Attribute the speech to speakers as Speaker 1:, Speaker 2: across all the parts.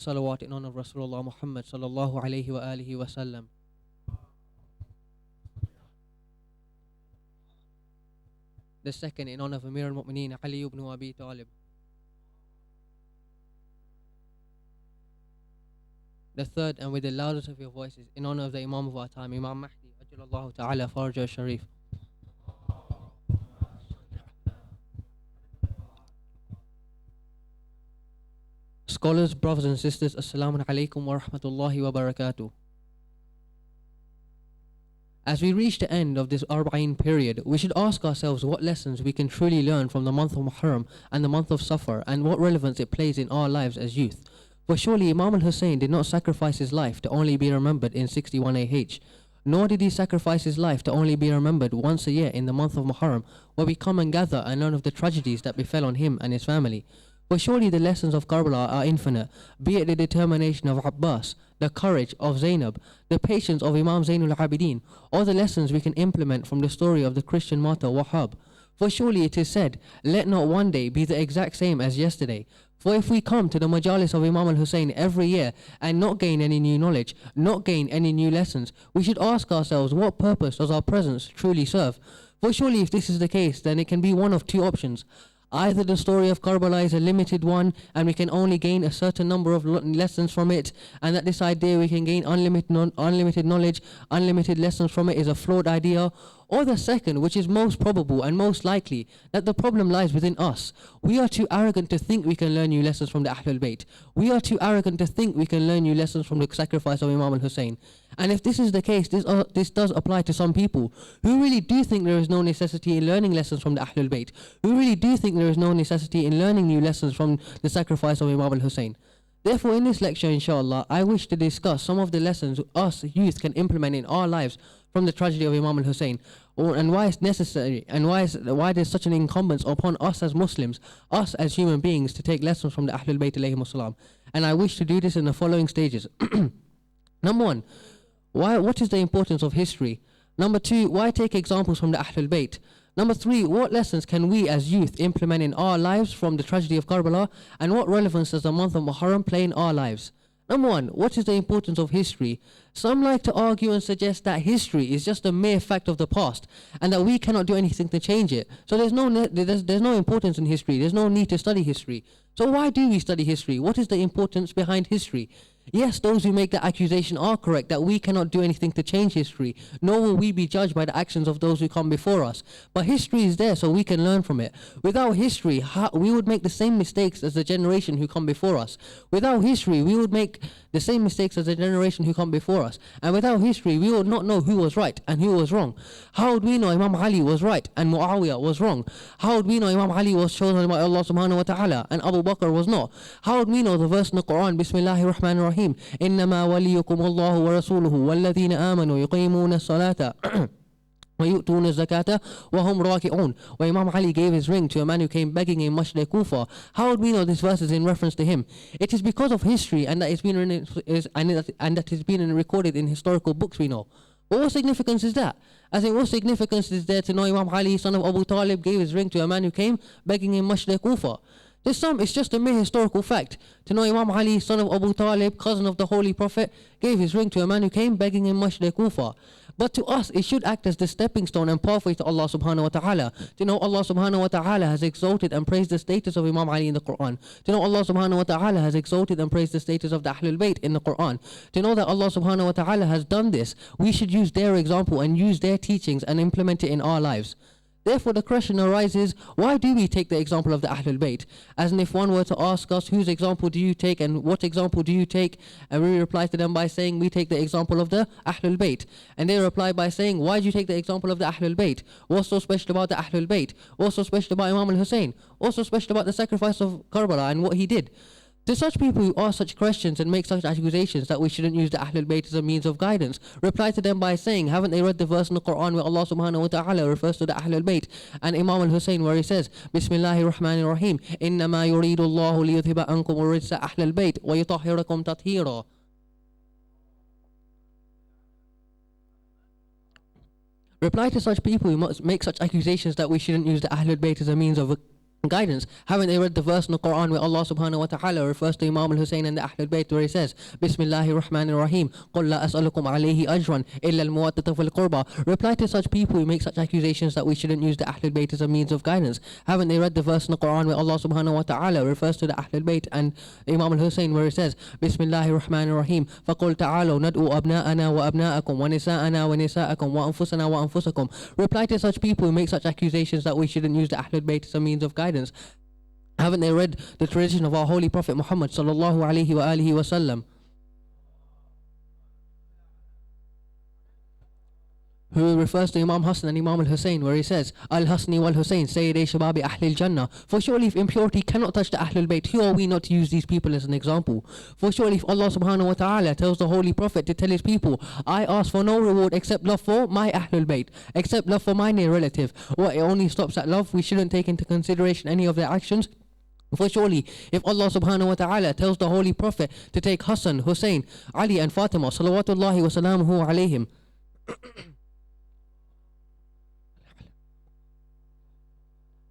Speaker 1: salawat in honor of Rasulullah Muhammad sallallahu alayhi wa alihi wa sallam. The second in honor of Amir al-Mu'mineen Ali ibn Abi Talib. The third, and with the loudest of your voices, in honor of the Imam of our time, Imam Mahdi Ajalallahu Ta'ala Farajah Sharif. Scholars, brothers and sisters, Assalamu alaikum wa rahmatullahi wa barakatuh. As we reach the end of this Arba'in period, we should ask ourselves what lessons we can truly learn from the month of Muharram and the month of Safar, and what relevance it plays in our lives as youth. For surely Imam al-Hussein did not sacrifice his life to only be remembered in 61 AH, nor did he sacrifice his life to only be remembered once a year in the month of Muharram, where we come and gather and learn of the tragedies that befell on him and his family. For surely the lessons of Karbala are infinite, be it the determination of Abbas, the courage of Zainab, the patience of Imam Zainul Abidin, or the lessons we can implement from the story of the Christian martyr Wahhab. For surely it is said, let not one day be the exact same as yesterday. For if we come to the majalis of Imam al-Hussein every year and not gain any new knowledge, not gain any new lessons, we should ask ourselves, what purpose does our presence truly serve? For surely if this is the case, then it can be one of two options. Either the story of Karbala is a limited one and we can only gain a certain number of lessons from it, and that this idea we can gain unlimited knowledge, unlimited lessons from it is a flawed idea. Or the second, which is most probable and most likely, that the problem lies within us. We are too arrogant to think we can learn new lessons from the Ahlul Bayt. We are too arrogant to think we can learn new lessons from the sacrifice of Imam al-Hussein. And if this is the case, this does apply to some people who really do think there is no necessity in learning lessons from the Ahlul Bayt, who really do think there is no necessity in learning new lessons from the sacrifice of Imam al-Hussein. Therefore, in this lecture, inshallah, I wish to discuss some of the lessons us youth can implement in our lives from the tragedy of Imam al-Hussein, and why it's necessary, and why there's such an incumbence upon us as Muslims, us as human beings, to take lessons from the Ahlul Bayt alayhimus salam. And I wish to do this in the following stages. Number one, what is the importance of history? Number two, why take examples from the Ahlul Bayt? Number three, what lessons can we as youth implement in our lives from the tragedy of Karbala, and what relevance does the month of Muharram play in our lives? Number one, what is the importance of history? Some like to argue and suggest that history is just a mere fact of the past and that we cannot do anything to change it. So there's no importance in history. There's no need to study history. So why do we study history? What is the importance behind history? Yes, those who make the accusation are correct that we cannot do anything to change history, nor will we be judged by the actions of those who come before us. But history is there so we can learn from it. Without history, we would make the same mistakes as the generation who come before us. Without history, we would make the same mistakes as the generation who come before us. And without history, we would not know who was right and who was wrong. How would we know Imam Ali was right and Muawiyah was wrong? How would we know Imam Ali was chosen by Allah subhanahu wa ta'ala and Abu Bakr was not? How would we know the verse in the Quran, Bismillahir Rahmanir Rahim, إنما وليكم الله ورسوله والذين آمنوا يقيمون الصلاة ويؤتون الزكاة وهم راكعون, where Imam Ali gave his ring to a man who came begging in Masjid Kufa? How would we know this verse is in reference to him? It is because of history and that it's been recorded in historical books we know. But what significance is that? I think what significance is there to know Imam Ali, son of Abu Talib, gave his ring to a man who came begging in Masjid Kufa? It's just a mere historical fact. To know Imam Ali, son of Abu Talib, cousin of the Holy Prophet, gave his ring to a man who came begging in Masjid Kufa. But to us, it should act as the stepping stone and pathway to Allah subhanahu wa ta'ala. To know Allah subhanahu wa ta'ala has exalted and praised the status of Imam Ali in the Quran. To know Allah subhanahu wa ta'ala has exalted and praised the status of the Ahlul Bayt in the Quran. To know that Allah subhanahu wa ta'ala has done this, we should use their example and use their teachings and implement it in our lives. Therefore, the question arises, why do we take the example of the Ahlul Bayt? As in, if one were to ask us, whose example do you take and what example do you take? And we reply to them by saying, we take the example of the Ahlul Bayt. And they reply by saying, why do you take the example of the Ahlul Bayt? What's so special about the Ahlul Bayt? What's so special about Imam al-Hussein? What's so special about the sacrifice of Karbala and what he did? To such people who ask such questions and make such accusations that we shouldn't use the Ahlul Bayt as a means of guidance, reply to them by saying, haven't they read the verse in the Quran where Allah subhanahu wa ta'ala refers to the Ahlul Bayt and Imam al-Hussein, where he says, Bismillahir Rahmanir Rahim, إِنَّمَا يُرِيدُ اللَّهُ لِيُذْهِبَ عَنْكُمُ الرِّجْسَ أَهْلَ الْبَيْتِ وَيُطَهِّرَكُمْ تَطْهِيرًا. Reply to such people who make such accusations that we shouldn't use the Ahlul Bayt as a means of guidance. Haven't they read the verse in the Quran where Allah subhanahu wa ta'ala refers to Imam al-Hussein and the Ahlul Bayt, where he says, Bismillahir Rahmanir Rahim, قُلْ لَا أَسْأَلُكُمْ عَلَيْهِ أَجْرًا إِلَّا الْمُوَدَّةَ فِي الْقُرْبَى. Reply to such people who make such accusations that we shouldn't use the Ahlul Bayt as a means of guidance. Haven't they read the verse in the Quran where Allah subhanahu wa ta'ala refers to the Ahlul Bayt and Imam al-Hussein, where he says, Bismillahir Rahmanir Rahim, فَقُلْ تَعَالَوْا نَدْعُوا أَبْنَاءَنَا وَأَبْنَاءَكُمْ وَنِسَاءَنَا وَنِسَاءَكُمْ وَأَنفُسَنَا وَأَنفُسَكُمْ. Reply to such people who make such accusations that we shouldn't use the Ahlul Bayt as a means of guidance. Haven't they read the tradition of our Holy Prophet Muhammad sallallahu alaihi wa alihi wasallam, who refers to Imam Hassan and Imam al-Hussein, where he says, Al-Hasni wal-Hussein, Sayyidei Shababi Ahlil Jannah. For surely if impurity cannot touch the Ahlul Bayt, who are we not to use these people as an example? For surely if Allah subhanahu wa ta'ala tells the Holy Prophet to tell his people, I ask for no reward except love for my Ahlul Bayt, except love for my near relative, or it only stops at love, we shouldn't take into consideration any of their actions. For surely, if Allah subhanahu wa ta'ala tells the Holy Prophet to take Hassan, Hussein, Ali and Fatima, salawatullahi wa salamuhu alayhim,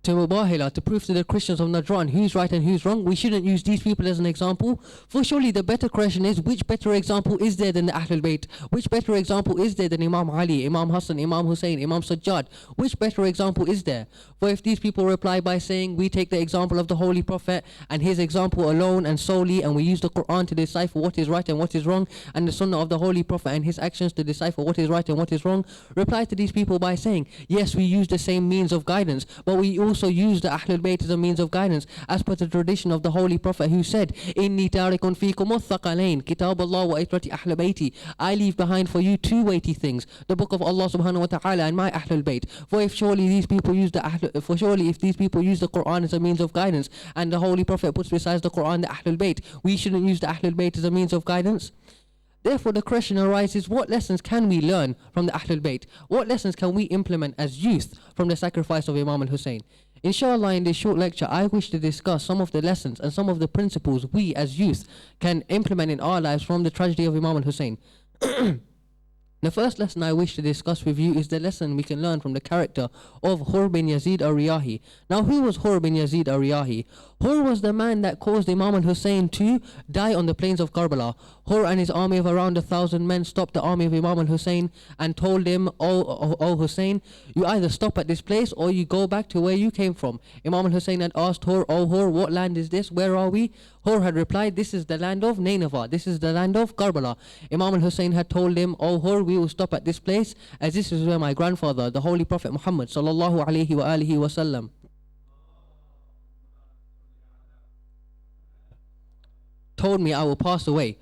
Speaker 1: to Mubahila, to prove to the Christians of Najran who's right and who's wrong, we shouldn't use these people as an example. For surely the better question is, which better example is there than the Ahlul Bayt? Which better example is there than Imam Ali, Imam Hassan, Imam Hussein, Imam Sajjad? Which better example is there? For if these people reply by saying, we take the example of the Holy Prophet and his example alone and solely, and we use the Quran to decipher what is right and what is wrong, and the Sunnah of the Holy Prophet and his actions to decipher what is right and what is wrong, reply to these people by saying, yes, we use the same means of guidance, but we also use the Ahlul Bayt as a means of guidance, as per the tradition of the Holy Prophet, who said, Inni tarikun fikum al-thaqalain, kitab Allah wa itrati Ahlul Bayti. I leave behind for you two weighty things, the book of Allah subhanahu wa ta'ala and my Ahlul Bayt. For if surely these people use the Quran as a means of guidance, and the Holy Prophet puts besides the Quran the Ahlul Bayt, we shouldn't use the Ahlul Bayt as a means of guidance. Therefore, the question arises, what lessons can we learn from the Ahlul Bayt? What lessons can we implement as youth from the sacrifice of Imam al-Hussein? Inshallah, in this short lecture, I wish to discuss some of the lessons and some of the principles we as youth can implement in our lives from the tragedy of Imam al-Hussein. The first lesson I wish to discuss with you is the lesson we can learn from the character of Hur bin Yazid al-Riyahi. Now, who was Hur bin Yazid al-Riyahi? Hur was the man that caused Imam al-Hussein to die on the plains of Karbala. Hur and his army of around 1,000 men stopped the army of Imam al-Hussein and told him, O Hussein, you either stop at this place or you go back to where you came from. Imam al-Hussein had asked Hur, O Hur, what land is this? Where are we? Hur had replied, this is the land of Nineveh. This is the land of Karbala. Imam al-Hussein had told him, O Hur, we will stop at this place, as this is where my grandfather, the Holy Prophet Muhammad sallallahu alaihi wa alihi wasallam, told me I will pass away.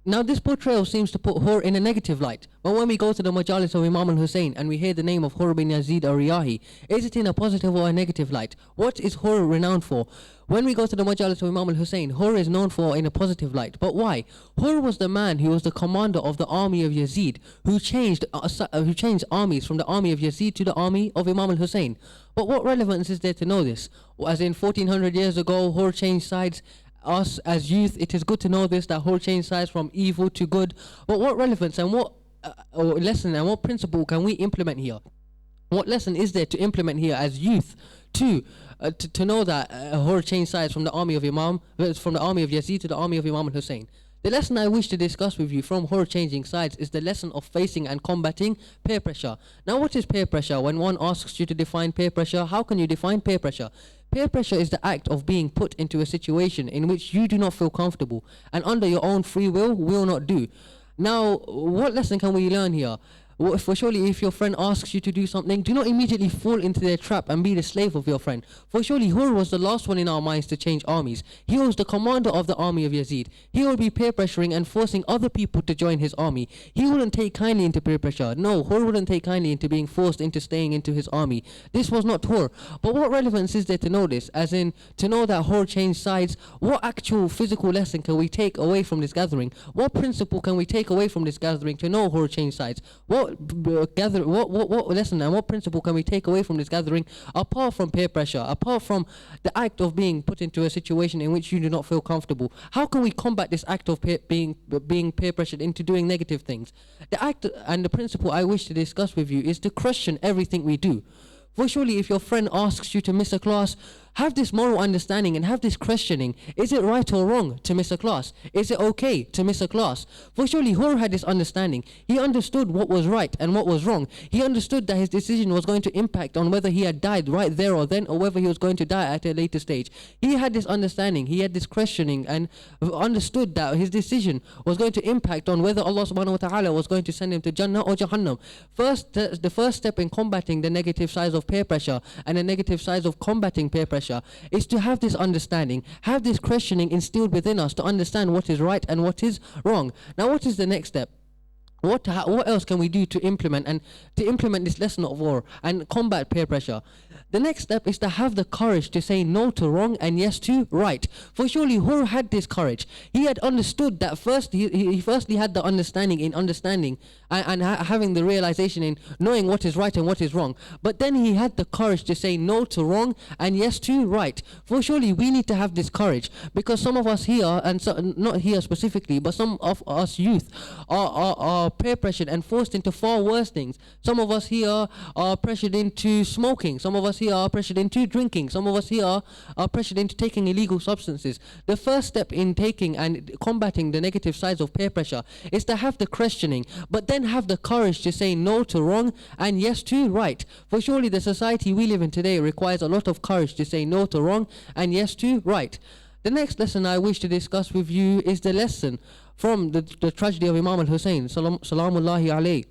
Speaker 1: Now this portrayal seems to put Hur in a negative light, but when we go to the Majalis of Imam al-Hussein and we hear the name of Hur bin Yazid al-Riyahi, is it in a positive or a negative light? What is Hur renowned for? When we go to the Majalis of Imam al-Hussein, Hur is known for in a positive light. But why? Hur was the man who was the commander of the army of Yazid, who changed armies from the army of Yazid to the army of Imam al-Hussein. But what relevance is there to know this? As in 1400 years ago, Hur changed sides. Us as youth, it is good to know this, that Hur changed sides from evil to good. But what relevance and what lesson and what principle can we implement here? What lesson is there to implement here as youth to know that Hur changed sides from the army of Yazid to the army of Imam al-Hussein? The lesson I wish to discuss with you from Hur changing sides is the lesson of facing and combating peer pressure. Now, what is peer pressure? When one asks you to define peer pressure, how can you define peer pressure? Peer pressure is the act of being put into a situation in which you do not feel comfortable and under your own free will not do. Now, what lesson can we learn here? For surely if your friend asks you to do something, do not immediately fall into their trap and be the slave of your friend. For surely Hur was the last one in our minds to change armies. He was the commander of the army of Yazid. He would be peer pressuring and forcing other people to join his army. He wouldn't take kindly into peer pressure. No, Hur wouldn't take kindly into being forced into staying into his army. This was not Hur. But what relevance is there to know this? As in, to know that Hur changed sides, what actual physical lesson can we take away from this gathering? What principle can we take away from this gathering to know Hur changed sides? What lesson and what principle can we take away from this gathering apart from peer pressure, apart from the act of being put into a situation in which you do not feel comfortable? How can we combat this act of being peer pressured into doing negative things? The act and the principle I wish to discuss with you is to question everything we do. For surely if your friend asks you to miss a class, Have this moral understanding and have this questioning. Is it right or wrong to miss a class? Is it okay to miss a class? For surely Hur had this understanding. He understood what was right and what was wrong. He understood that his decision was going to impact on whether he had died right there or then, or whether he was going to die at a later stage. He had this understanding, he had this questioning, and understood that his decision was going to impact on whether Allah subhanahu wa ta'ala was going to send him to Jannah or Jahannam. The first step in combating the negative sides of peer pressure and the negative sides of combating peer pressure is to have this understanding, have this questioning instilled within us to understand what is right and what is wrong. Now, what is the next step? What else can we do to implement this lesson of war and combat peer pressure? The next step is to have the courage to say no to wrong and yes to right. For surely Hur had this courage. He had understood that first. He firstly had the understanding and having the realization in knowing what is right and what is wrong. But then he had the courage to say no to wrong and yes to right. For surely we need to have this courage, because some of us here, and so, not here specifically, but some of us youth are peer pressured and forced into far worse things. Some of us here are pressured into smoking. Some of us here are pressured into drinking. Some of us here are pressured into taking illegal substances. The first step in taking and combating the negative sides of peer pressure is to have the questioning, but then have the courage to say no to wrong and yes to right. For surely the society we live in today requires a lot of courage to say no to wrong and yes to right. The next lesson I wish to discuss with you is the lesson from the tragedy of Imam al-Hussein, salamullahi alayhi.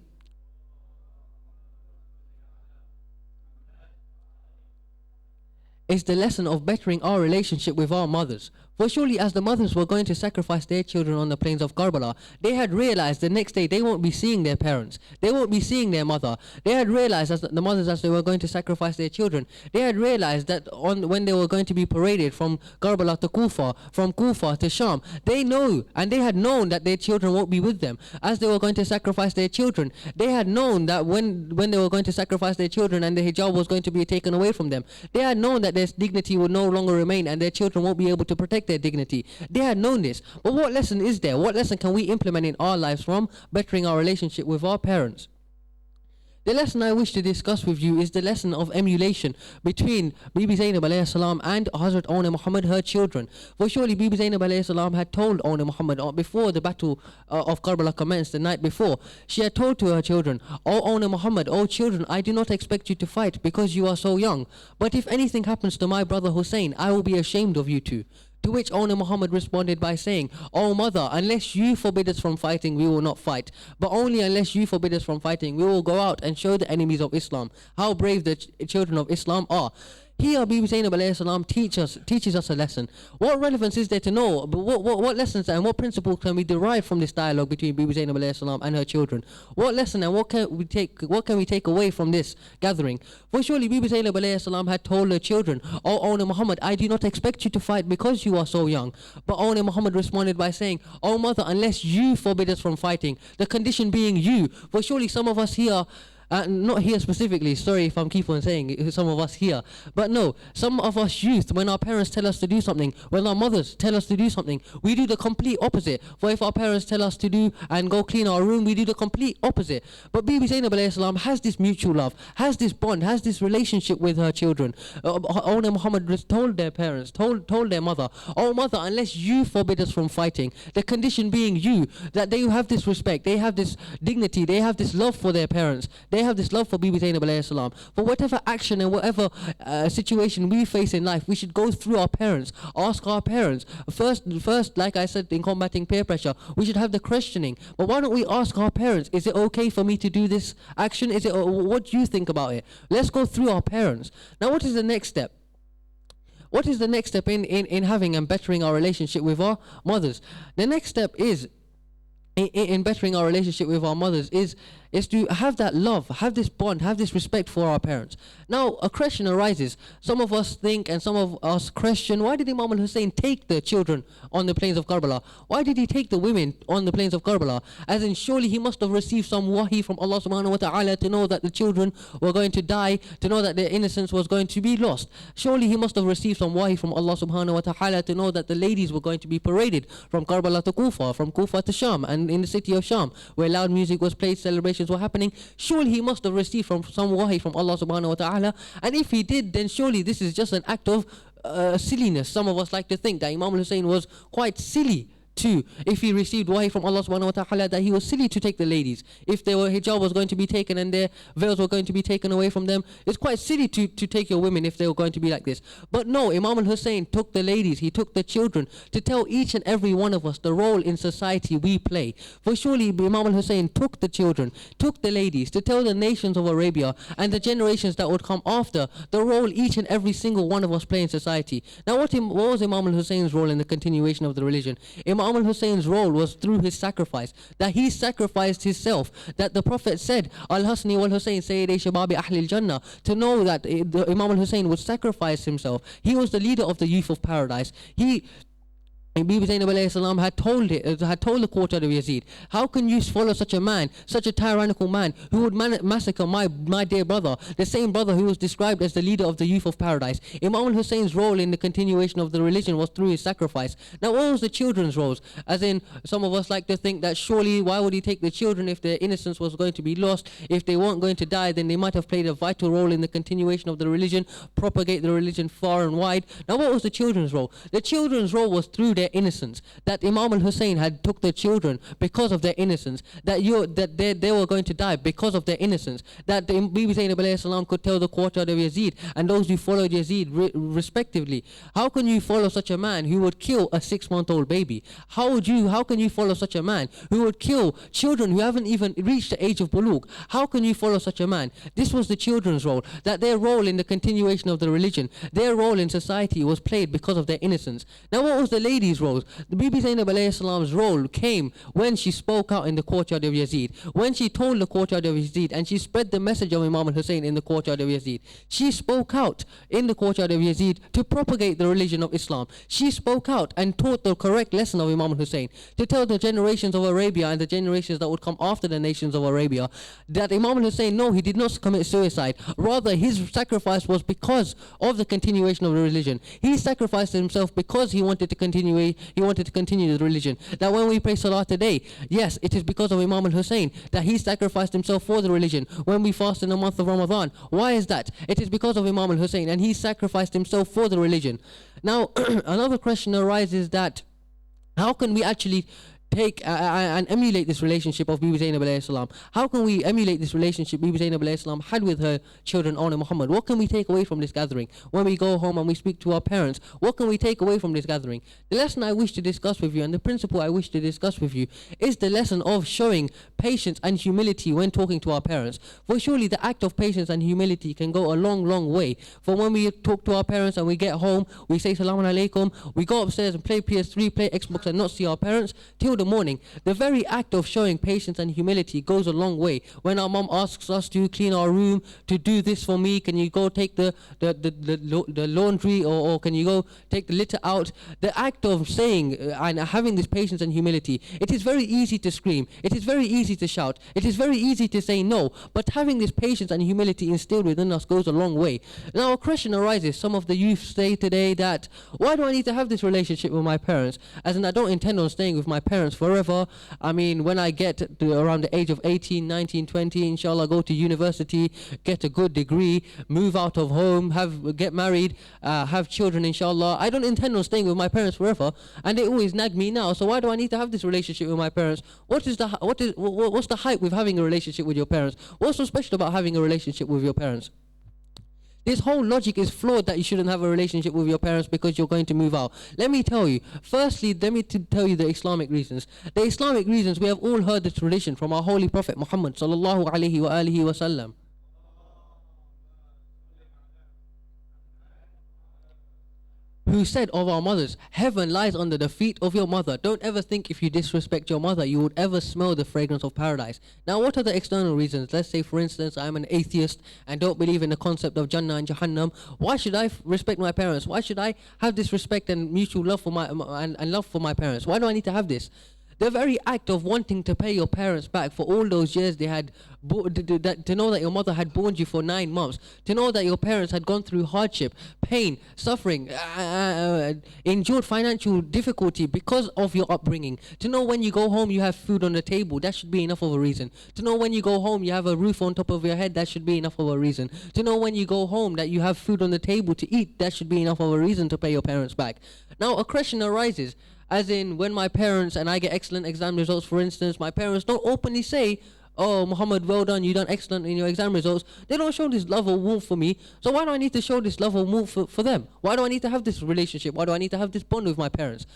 Speaker 1: Is the lesson of bettering our relationship with our mothers. For surely as the mothers were going to sacrifice their children on the plains of Karbala, they had realized the next day they won't be seeing their parents. They won't be seeing their mother. They had realized, as the mothers, as they were going to sacrifice their children, they had realized that when they were going to be paraded from Karbala to Kufa, from Kufa to Sham, they know, and they had known that their children won't be with them. As they were going to sacrifice their children, they had known that when they were going to sacrifice their children and the hijab was going to be taken away from them, they had known that their dignity would no longer remain and their children won't be able to protect their dignity. They had known this. But what lesson is there? What lesson can we implement in our lives from bettering our relationship with our parents? The lesson I wish to discuss with you is the lesson of emulation between Bibi Zainab alayhi salam and Hazrat Awna Muhammad, her children. For surely Bibi Zainab alayhi salam had told Awna Muhammad before the battle of Karbala commenced the night before. She had told to her children, "O Awna Muhammad, O children, I do not expect you to fight because you are so young. But if anything happens to my brother Hussein, I will be ashamed of you two." To which Awna Muhammad responded by saying, "O mother, unless you forbid us from fighting, we will not fight. But only unless you forbid us from fighting, we will go out and show the enemies of Islam how brave the children of Islam are." Here, Bibi Zainab alayhi salam teaches us a lesson. What relevance is there to know? But what lessons and what principles can we derive from this dialogue between Bibi Zainab alayhi salam and her children? What lesson and what can we take away from this gathering? For surely Bibi Zainab alayhi salam had told her children, "O Awna Muhammad, I do not expect you to fight because you are so young." But Awna Muhammad responded by saying, "O mother, unless you forbid us from fighting," the condition being you. For surely some of us here, not here specifically, sorry if I'm keep on saying some of us here, but no, some of us youth, when our parents tell us to do something, when our mothers tell us to do something, we do the complete opposite. For if our parents tell us to do and go clean our room, we do the complete opposite. But Bibi Zainab alayhi salam has this mutual love, has this bond, has this relationship with her children. Awna Muhammad told their parents, told their mother, "Oh mother, unless you forbid us from fighting," the condition being you, that they have this respect, they have this dignity, they have this love for their parents, they have this love for Bibi Zainab alayhi salam. For whatever action and whatever situation we face in life, we should go through our parents, ask our parents. First, like I said, in combating peer pressure, we should have the questioning. But why don't we ask our parents, is it okay for me to do this action? What do you think about it? Let's go through our parents. Now, what is the next step? What is the next step in having and bettering our relationship with our mothers? The next step is in bettering our relationship with our mothers is to have that love, have this bond, have this respect for our parents. Now, a question arises. Some of us think and some of us question, why did Imam al-Hussein take the children on the plains of Karbala? Why did he take the women on the plains of Karbala? As in, surely he must have received some wahi from Allah subhanahu wa ta'ala to know that the children were going to die, to know that their innocence was going to be lost. Surely he must have received some wahi from Allah subhanahu wa ta'ala to know that the ladies were going to be paraded from Karbala to Kufa, from Kufa to Sham, and in the city of Sham, where loud music was played, celebrations were happening. Surely he must have received from some wahi from Allah subhanahu wa ta'ala. And if he did, then surely this is just an act of silliness. Some of us like to think that Imam al-Hussein was quite silly too. If he received wahi from Allah subhanahu wa ta'ala, that he was silly to take the ladies. If their hijab was going to be taken and their veils were going to be taken away from them, it's quite silly to take your women if they were going to be like this. But no, Imam al-Hussein took the ladies, he took the children to tell each and every one of us the role in society we play. For surely Imam al-Hussein took the children, took the ladies to tell the nations of Arabia and the generations that would come after the role each and every single one of us play in society. Now what was Imam al-Hussein's role in the continuation of the religion? Imam al-Hussein's role was through his sacrifice, that he sacrificed himself, that the Prophet said, Al-Hasni wal-Hussein Sayyidi Shababi Ahli al-Jannah, to know that Imam al-Hussein would sacrifice himself. He was the leader of the youth of paradise. Bibi Zainab alayhi salam had told the courtyard of Yazid, how can you follow such a man, such a tyrannical man, who would massacre my dear brother, the same brother who was described as the leader of the youth of paradise? Imam al-Hussein's role in the continuation of the religion was through his sacrifice. Now what was the children's roles? As in, some of us like to think that surely why would he take the children if their innocence was going to be lost? If they weren't going to die, then they might have played a vital role in the continuation of the religion, propagate the religion far and wide. Now what was the children's role? The children's role was through their innocence, that Imam al-Hussein had took their children because of their innocence, that they were going to die because of their innocence, that Bibi Zainab alayhi salam could tell the courtyard of Yazid and those who followed Yazid respectively, how can you follow such a man who would kill a 6-month-old baby? How can you follow such a man who would kill children who haven't even reached the age of bulugh? How can you follow such a man? This was the children's role, that their role in the continuation of the religion, their role in society was played because of their innocence. Now what was the ladies' roles? The Bibi Zainab alayhi salam's role came when she spoke out in the courtyard of Yazid, when she told the courtyard of Yazid and she spread the message of Imam al-Hussein in the courtyard of Yazid. She spoke out in the courtyard of Yazid to propagate the religion of Islam. She spoke out and taught the correct lesson of Imam al-Hussein, to tell the generations of Arabia and the generations that would come after the nations of Arabia that Imam al-Hussein, no, he did not commit suicide. Rather, his sacrifice was because of the continuation of the religion. He sacrificed himself because he wanted to continue the religion. That when we pray Salah today, yes, it is because of Imam al-Hussein that he sacrificed himself for the religion. When we fast in the month of Ramadan, why is that? It is because of Imam al-Hussein, and he sacrificed himself for the religion. Now, another question arises, that how can we actually take and emulate this relationship of Bibi Zainab alayhi salam? How can we emulate this relationship Bibi Zainab alayhi salam had with her children on Muhammad? What can we take away from this gathering? When we go home and we speak to our parents, what can we take away from this gathering? The lesson I wish to discuss with you, and the principle I wish to discuss with you, is the lesson of showing patience and humility when talking to our parents. For surely the act of patience and humility can go a long way. For when we talk to our parents and we get home, we say Salaam alaikum, we go upstairs and play PS3, play Xbox and not see our parents till the morning. The very act of showing patience and humility goes a long way. When our mom asks us to clean our room, to do this for me, can you go take the laundry, or can you go take the litter out? The act of saying and having this patience and humility, it is very easy to scream, it is very easy to shout, it is very easy to say no, but having this patience and humility instilled within us goes a long way. Now a question arises, some of the youth say today that, why do I need to have this relationship with my parents? As in, I don't intend on staying with my parents forever. I mean, when I get to around the age of 18, 19, 20, inshallah, go to university, get a good degree, move out of home, get married, have children, inshallah. I don't intend on staying with my parents forever, and they always nag me now. So why do I need to have this relationship with my parents? What's the hype with having a relationship with your parents? What's so special about having a relationship with your parents? This whole logic is flawed, that you shouldn't have a relationship with your parents because you're going to move out. Let me tell you. Firstly, tell you the Islamic reasons. The Islamic reasons, we have all heard the tradition from our holy Prophet Muhammad sallallahu alaihi wa sallam, who said of our mothers, heaven lies under the feet of your mother. Don't ever think if you disrespect your mother, you would ever smell the fragrance of paradise. Now, what are the external reasons? Let's say, for instance, I'm an atheist and don't believe in the concept of Jannah and Jahannam. Why should I respect my parents? Why should I have this respect and mutual love for and love for my parents? Why do I need to have this? The very act of wanting to pay your parents back for all those years they had, to know that your mother had borne you for 9 months, to know that your parents had gone through hardship, pain, suffering, endured financial difficulty because of your upbringing, to know when you go home you have food on the table, that should be enough of a reason. To know when you go home you have a roof on top of your head, that should be enough of a reason. To know when you go home that you have food on the table to eat, that should be enough of a reason to pay your parents back. Now a question arises, as in when my parents and I get excellent exam results, for instance, my parents don't openly say, "Oh, Muhammad, well done, you done excellent in your exam results." They don't show this love or warmth for me. So why do I need to show this love or warmth for them? Why do I need to have this relationship? Why do I need to have this bond with my parents?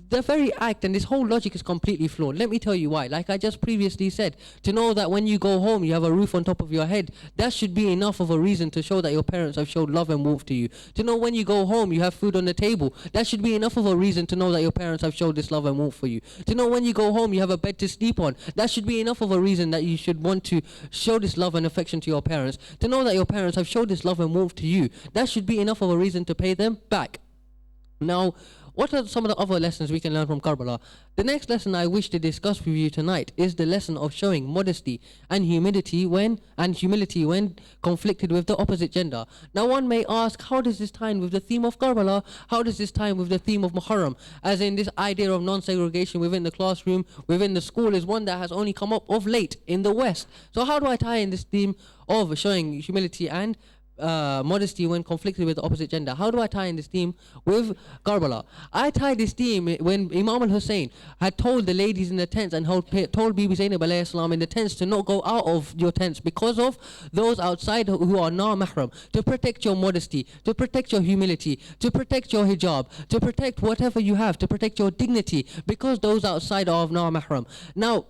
Speaker 1: The very act and this whole logic is completely flawed. Let me tell you why. Like I just previously said, to know that when you go home you have a roof on top of your head, that should be enough of a reason to show that your parents have showed love and warmth to you. To know when you go home you have food on the table, that should be enough of a reason to know that your parents have showed this love and warmth for you. To know when you go home you have a bed to sleep on, that should be enough of a reason that you should want to show this love and affection to your parents. To know that your parents have showed this love and warmth to you, that should be enough of a reason to pay them back. Now, what are some of the other lessons we can learn from Karbala? The next lesson I wish to discuss with you tonight is the lesson of showing modesty and humility when conflicted with the opposite gender. Now one may ask, how does this tie in with the theme of Karbala? How does this tie in with the theme of Muharram? As in, this idea of non-segregation within the classroom, within the school, is one that has only come up of late in the West. So how do I tie in this theme of showing humility and modesty when conflicted with the opposite gender? How do I tie in this theme with Karbala? I tie this theme when Imam al-Hussein had told the ladies in the tents and told Bibi Zainab alayhi salam in the tents to not go out of your tents because of those outside who are na-mahram, to protect your modesty, to protect your humility, to protect your hijab, to protect whatever you have, to protect your dignity, because those outside are of na-mahram. Now,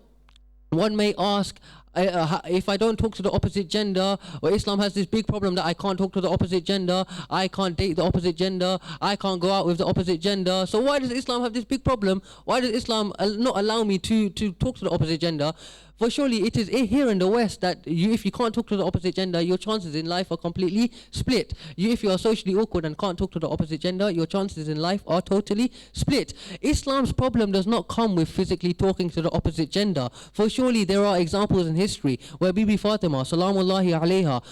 Speaker 1: one may ask, if I don't talk to the opposite gender, or Islam has this big problem that I can't talk to the opposite gender, I can't date the opposite gender, I can't go out with the opposite gender. So why does Islam have this big problem? Why does Islam not allow me to talk to the opposite gender? For surely it is here in the West that if you can't talk to the opposite gender, your chances in life are completely split. If you are socially awkward and can't talk to the opposite gender, your chances in life are totally split. Islam's problem does not come with physically talking to the opposite gender. For surely there are examples in history where Bibi Fatima, salamullahi alayha,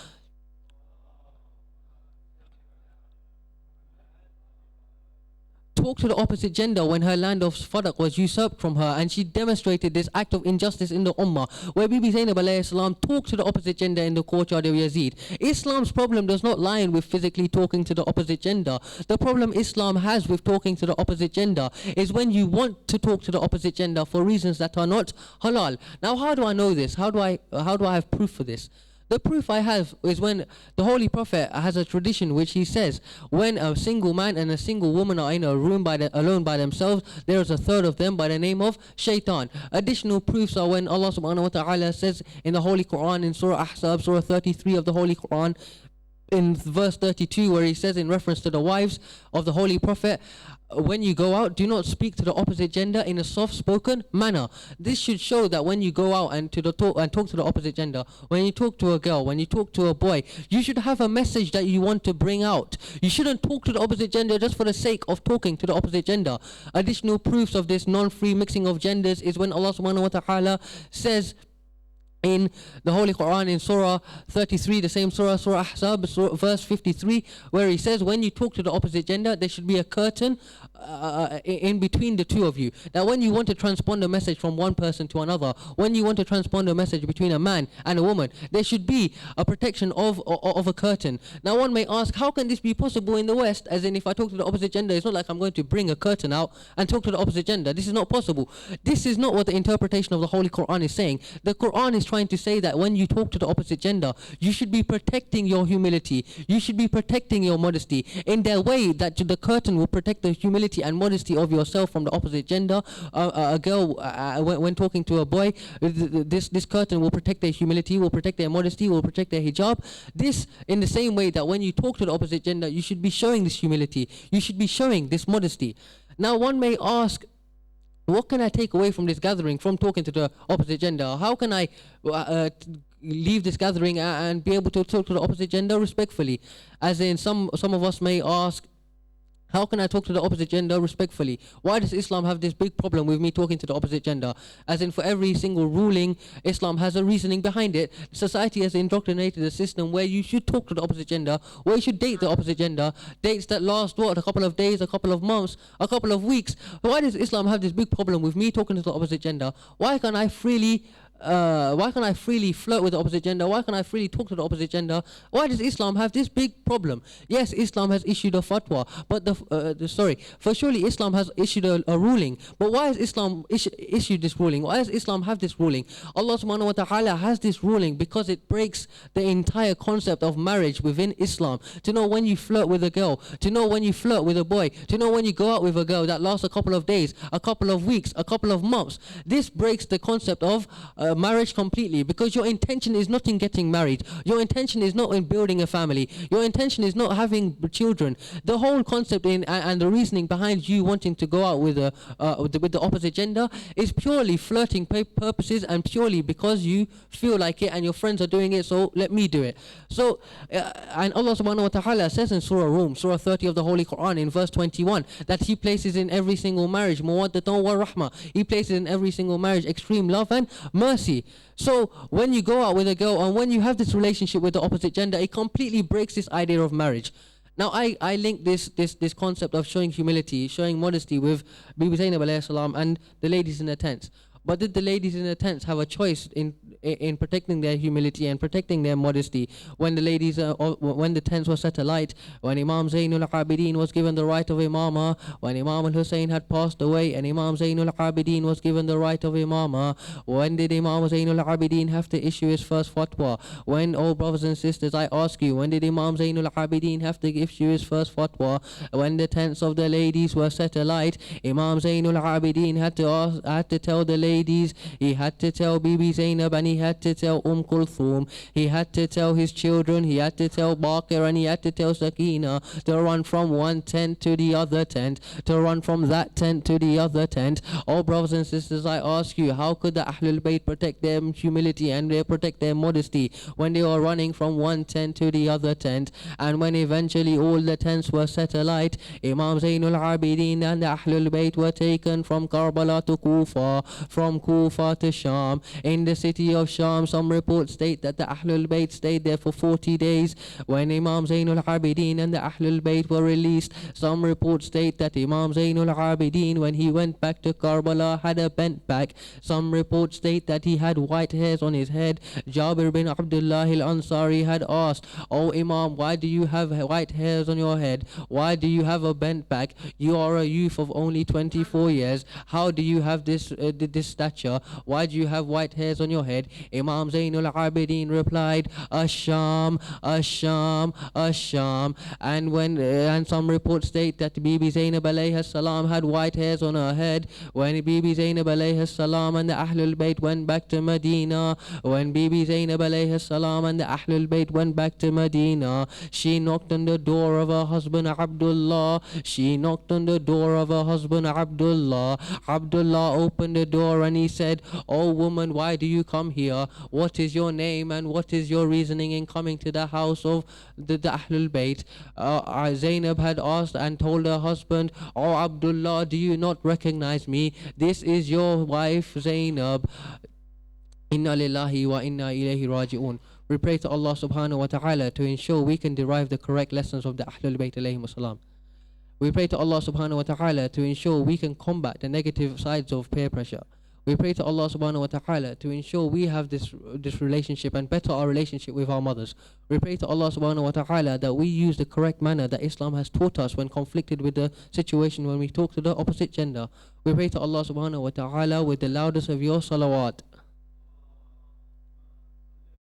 Speaker 1: talked to the opposite gender when her land of Fadak was usurped from her, and she demonstrated this act of injustice in the Ummah, where Bibi Zainab alayhi salam talked to the opposite gender in the courtyard of Yazid. Islam's problem does not lie in with physically talking to the opposite gender. The problem Islam has with talking to the opposite gender is when you want to talk to the opposite gender for reasons that are not halal. Now, how do I know this? How do I have proof for this? The proof I have is when the Holy Prophet has a tradition which he says, when a single man and a single woman are in a room alone by themselves, there is a third of them by the name of Shaitan. Additional proofs are when Allah subhanahu wa ta'ala says in the Holy Quran, in Surah Ahzab, Surah 33 of the Holy Quran, in verse 32, where he says in reference to the wives of the Holy Prophet, when you go out, do not speak to the opposite gender in a soft-spoken manner. This should show that when you go out and talk to the opposite gender, when you talk to a girl, when you talk to a boy, you should have a message that you want to bring out. You shouldn't talk to the opposite gender just for the sake of talking to the opposite gender. Additional proofs of this non-free mixing of genders is when Allah subhanahu wa ta'ala says in the Holy Quran, in Surah 33, the same Surah, Surah Ahzab, verse 53, where he says, when you talk to the opposite gender, there should be a curtain in between the two of you. That when you want to transpond a message from one person to another, when you want to transpond a message between a man and a woman, there should be a protection of a curtain. Now one may ask, how can this be possible in the West? As in, if I talk to the opposite gender, it's not like I'm going to bring a curtain out and talk to the opposite gender. This is not possible. This is not what the interpretation of the Holy Quran is saying. The Quran is trying to say that when you talk to the opposite gender, you should be protecting your humility, you should be protecting your modesty in their way that the curtain will protect the humility and modesty of yourself from the opposite gender. A girl, when talking to a boy, this curtain will protect their humility, will protect their modesty, will protect their hijab. This in the same way that when you talk to the opposite gender, you should be showing this humility, you should be showing this modesty. Now one may ask, what can I take away from this gathering, from talking to the opposite gender? How can I leave this gathering and be able to talk to the opposite gender respectfully? As in, some of us may ask, How can I talk to the opposite gender respectfully? Why does Islam have this big problem with me talking to the opposite gender? As in, for every single ruling, Islam has a reasoning behind it. Society has indoctrinated a system where you should talk to the opposite gender, where you should date the opposite gender. Dates that last, what, a couple of days, a couple of months, a couple of weeks. Why does Islam have this big problem with me talking to the opposite gender? Why can't I freely flirt with the opposite gender? Why can't I freely talk to the opposite gender? Why does Islam have this big problem? Yes, Islam has issued a fatwa, but for surely Islam has issued a ruling. But why has Islam issued this ruling? Why does Islam have this ruling? Allah subhanahu wa ta'ala has this ruling because it breaks the entire concept of marriage within Islam. To know when you flirt with a girl, to know when you flirt with a boy, to know when you go out with a girl that lasts a couple of days, a couple of weeks, a couple of months. This breaks the concept of marriage completely, because your intention is not in getting married. Your intention is not in building a family. Your intention is not having children. The whole concept and the reasoning behind you wanting to go out with the opposite gender is purely flirting purposes, and purely because you feel like it and your friends are doing it, so let me do it. So and Allah subhanahu wa ta'ala says in Surah Rum, Surah 30 of the Holy Quran, in verse 21, that He places in every single marriage mawaddatan wa rahma. He places in every single marriage extreme love and mercy. So when you go out with a girl and when you have this relationship with the opposite gender, it completely breaks this idea of marriage. Now I link this concept of showing humility, showing modesty with Bibi Zainab alayhi salam and the ladies in the tents. But did the ladies in the tents have a choice in protecting their humility and protecting their modesty when the ladies when the tents were set alight, when Imam Zainul Abidin was given the right of Imama, when Imam al-Hussein had passed away and Imam Zainul Abidin was given the right of Imama? When did Imam Zainul Abidin have to issue his first fatwa? When, oh brothers and sisters, I ask you, when did Imam Zainul Abidin have to issue his first fatwa? When the tents of the ladies were set alight, Imam Zainul Abidin had to tell the ladies, he had to tell Bibi Zainab, and he had to tell Kulthum, he had to tell his children, he had to tell Baqir, and he had to tell Sakina to run from one tent to the other tent, to run from that tent to the other tent. Oh brothers and sisters, I ask you, how could the Ahlul Bayt protect their humility and they protect their modesty when they were running from one tent to the other tent? And when eventually all the tents were set alight, Imam Zainul Abidin and the Ahlul Bayt were taken from Karbala to Kufa, from Kufa to Sham. In the city of Sham, some reports state that the Ahlul Bayt stayed there for 40 days. When Imam Zainul Abidin and the Ahlul Bayt were released, some reports state that Imam Zainul Abidin, when he went back to Karbala, had a bent back. Some reports state that he had white hairs on his head. Jabir bin Abdullah al-Ansari had asked, "Oh Imam, why do you have white hairs on your head? Why do you have a bent back? You are a youth of only 24 years. How do you have this stature? Why do you have white hairs on your head?" Imam Zainul Abidin replied, "Asham, Asham, Asham." And some reports state that Bibi Zainab alayhi salam had white hairs on her head. When Bibi Zainab alayhi salam and the Ahlul Bayt went back to Medina, when Bibi Zainab alayhi salam and the Ahlul Bayt went back to Medina, she knocked on the door of her husband Abdullah. She knocked on the door of her husband Abdullah. Abdullah opened the door and he said, "Oh woman, why do you come here? What is your name and what is your reasoning in coming to the house of the Ahlul Bayt?" Zainab had asked and told her husband, "Oh Abdullah, do you not recognize me? This is your wife Zainab." Inna lillahi wa inna ilayhi raji'un. We pray to Allah subhanahu wa ta'ala to ensure we can derive the correct lessons of the Ahlul Bayt alayhim salam. We pray to Allah subhanahu wa ta'ala to ensure we can combat the negative sides of peer pressure. We pray to Allah subhanahu wa ta'ala to ensure we have this relationship and better our relationship with our mothers. We pray to Allah subhanahu wa ta'ala that we use the correct manner that Islam has taught us when conflicted with the situation when we talk to the opposite gender. We pray to Allah subhanahu wa ta'ala with the loudest of your salawat.